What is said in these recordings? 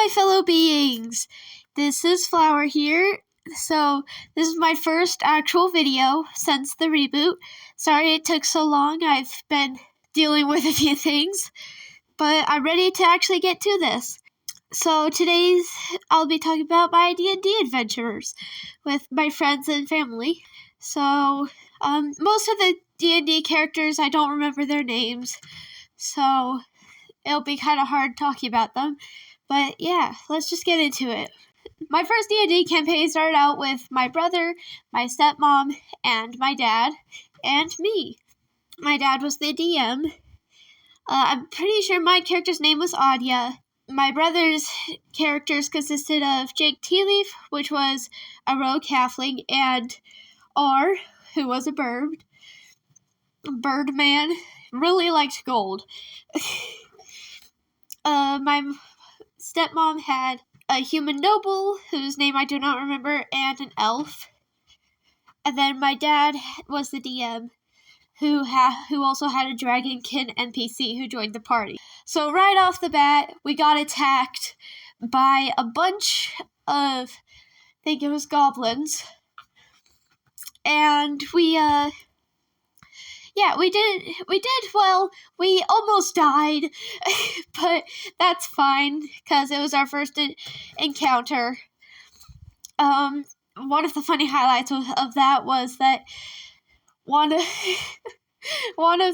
my fellow beings. This is Flower here. So, this is my first actual video since the reboot. Sorry it took so long. I've been dealing with a few things, but I'm ready to actually get to this. So, I'll be talking about my D&D adventures with my friends and family. So, most of the D&D characters, I don't remember their names, so it'll be kind of hard talking about them. But yeah, let's just get into it. My first D&D campaign started out with my brother, my stepmom, and my dad, and me. My dad was the DM. I'm pretty sure my character's name was Adia. My brother's characters consisted of Jake Tealeaf, which was a rogue halfling, and R, who was a birdman, really liked gold. My stepmom had a human noble, whose name I do not remember, and an elf. And then my dad was the DM, who also had a dragonkin NPC who joined the party. So right off the bat, we got attacked by a bunch of, I think it was goblins. And we did well. We almost died, but that's fine, because it was our first encounter. One of the funny highlights of that was that one of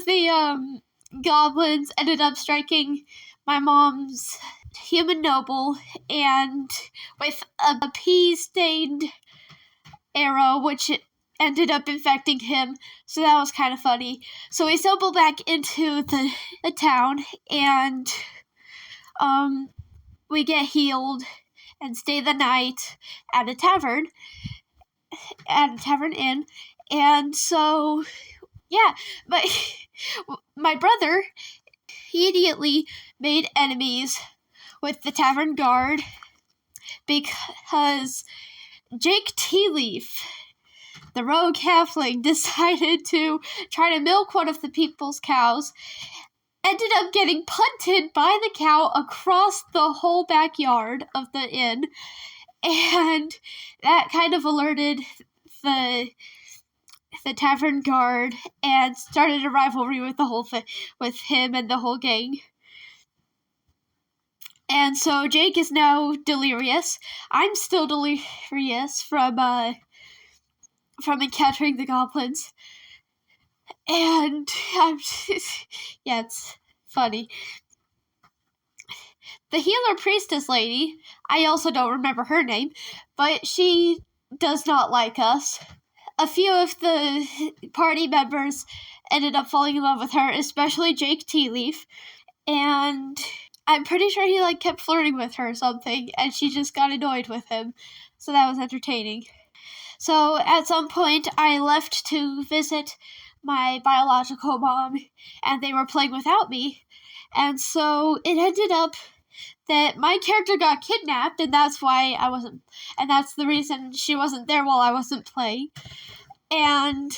the goblins ended up striking my mom's human noble, and with a pea-stained arrow, which ended up infecting him, so that was kind of funny. So we stumbled back into the town, and we get healed and stay the night at a tavern inn. And so, yeah, my brother immediately made enemies with the tavern guard because Jake Tealeaf, the rogue halfling, decided to try to milk one of the people's cows, ended up getting punted by the cow across the whole backyard of the inn, and that kind of alerted the tavern guard and started a rivalry with with him and the whole gang. And so Jake is now delirious. I'm still delirious from encountering the goblins. And yeah, it's funny. The healer priestess lady, I also don't remember her name, but she does not like us. A few of the party members ended up falling in love with her, especially Jake Tealeaf, and I'm pretty sure he kept flirting with her or something, and she just got annoyed with him, so that was entertaining. So at some point, I left to visit my biological mom, and they were playing without me, and so it ended up that my character got kidnapped, and that's the reason she wasn't there while I wasn't playing. And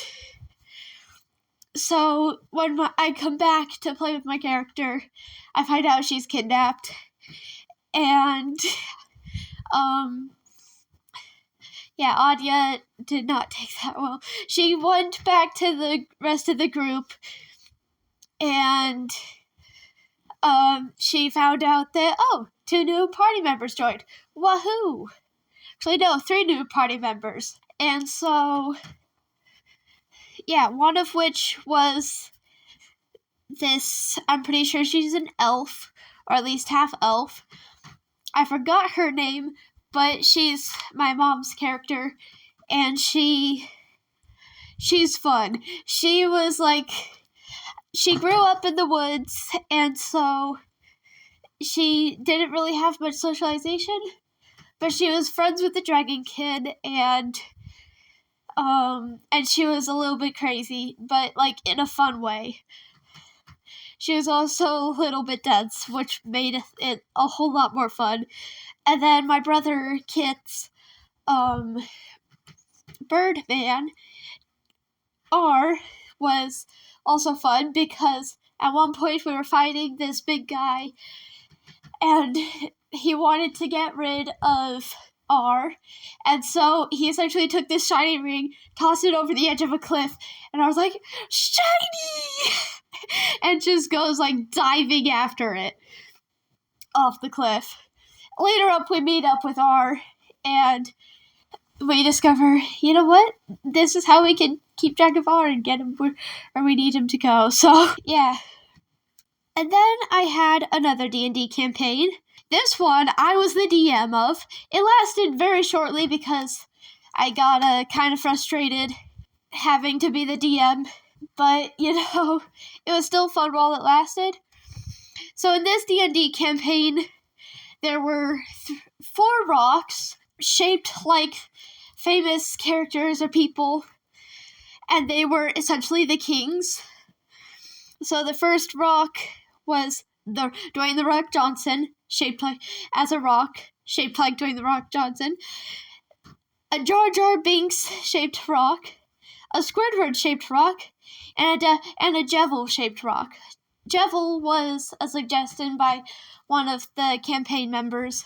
so when I come back to play with my character, I find out she's kidnapped, and Adia did not take that well. She went back to the rest of the group, and she found out that, 2 new party members joined. Wahoo! Actually, no, 3 new party members. And so, yeah, one of which was this, I'm pretty sure she's an elf, or at least half elf. I forgot her name, but she's my mom's character, and she's fun. She grew up in the woods, and so she didn't really have much socialization, but she was friends with the dragon kid, and she was a little bit crazy, but in a fun way. She was also a little bit dense, which made it a whole lot more fun. And then my brother Kit's Birdman R was also fun, because at one point we were fighting this big guy, and he wanted to get rid of R, and so he essentially took this shiny ring, tossed it over the edge of a cliff, and I was like, shiny! And just goes like diving after it off the cliff. Later up, we meet up with R, and we discover, you know what? This is how we can keep track of R and get him where we need him to go. So, yeah. And then I had another D&D campaign. This one, I was the DM of. It lasted very shortly because I got kind of frustrated having to be the DM. But, it was still fun while it lasted. So in this D&D campaign, there were 4 rocks shaped like famous characters or people, and they were essentially the kings. So the first rock was the Dwayne "The Rock" Johnson, shaped like as a rock, shaped like Dwayne "The Rock" Johnson. A Jar Jar Binks shaped rock, a Squidward shaped rock, and a Jevil shaped rock. Jevil was a suggestion by one of the campaign members,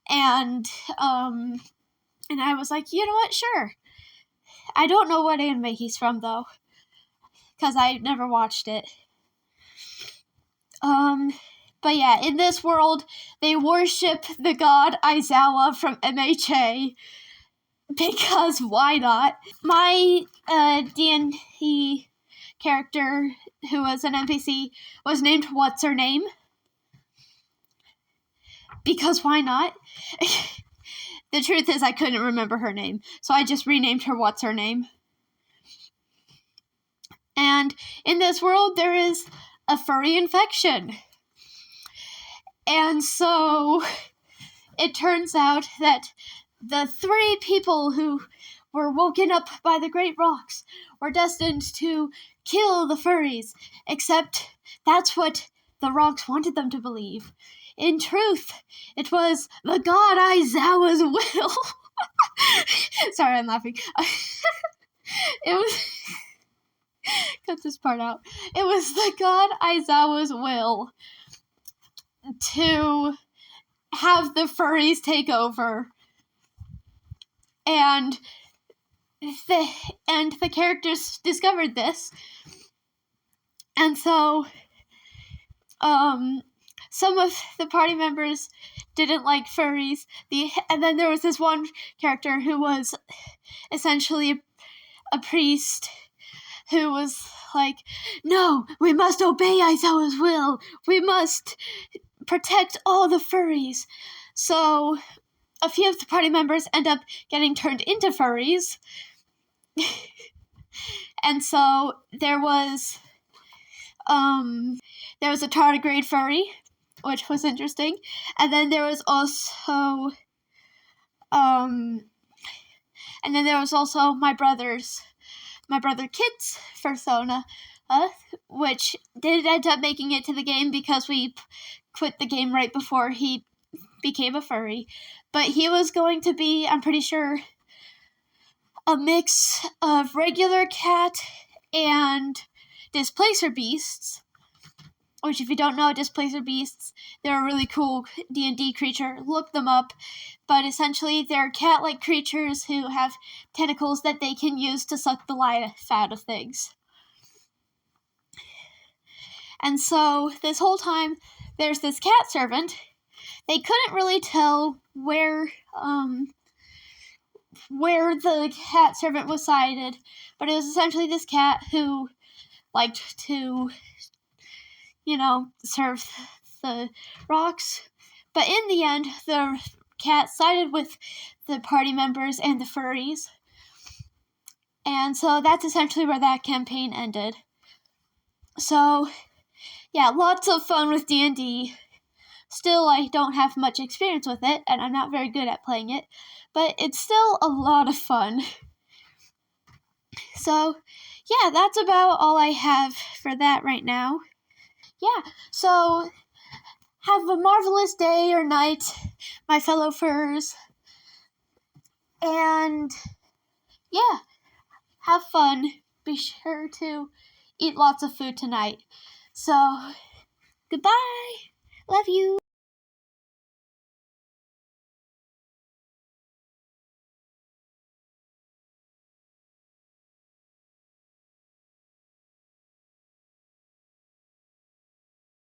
and I was like, you know what, sure. I don't know what anime he's from, though, because I never watched it. But yeah, in this world, they worship the god Aizawa from MHA, because why not? My D&D character, who was an NPC, was named What's Her Name? Because why not? The truth is I couldn't remember her name, so I just renamed her What's Her Name. And in this world, there is a furry infection. And so it turns out that the 3 people who were woken up by the great rocks were destined to kill the furries, except that's what the rocks wanted them to believe. In truth, it was the god Aizawa's will. Sorry, I'm laughing. It was... Cut this part out. It was the god Aizawa's will to have the furries take over. And the characters discovered this. And so some of the party members didn't like furries. And then there was this one character who was essentially a priest who was like, no, we must obey Aizawa's will. We must protect all the furries. So a few of the party members end up getting turned into furries. And so there was a tardigrade furry, which was interesting. And then there was also my brother Kit's persona, which did end up making it to the game because we quit the game right before he became a furry. But he was going to be, I'm pretty sure, a mix of regular cat and displacer beasts. Which, if you don't know, displacer beasts, they're a really cool D&D creature. Look them up. But essentially, they're cat-like creatures who have tentacles that they can use to suck the life out of things. And so, this whole time, there's this cat servant. They couldn't really tell where the cat servant was sighted, but it was essentially this cat who liked to, serve the rocks. But in the end, the cat sided with the party members and the furries. And so that's essentially where that campaign ended. So, yeah, lots of fun with D&D. Still, I don't have much experience with it, and I'm not very good at playing it, but it's still a lot of fun. So, yeah, that's about all I have for that right now. Yeah, so have a marvelous day or night, my fellow furs. And, yeah, have fun. Be sure to eat lots of food tonight. So, goodbye. Love you.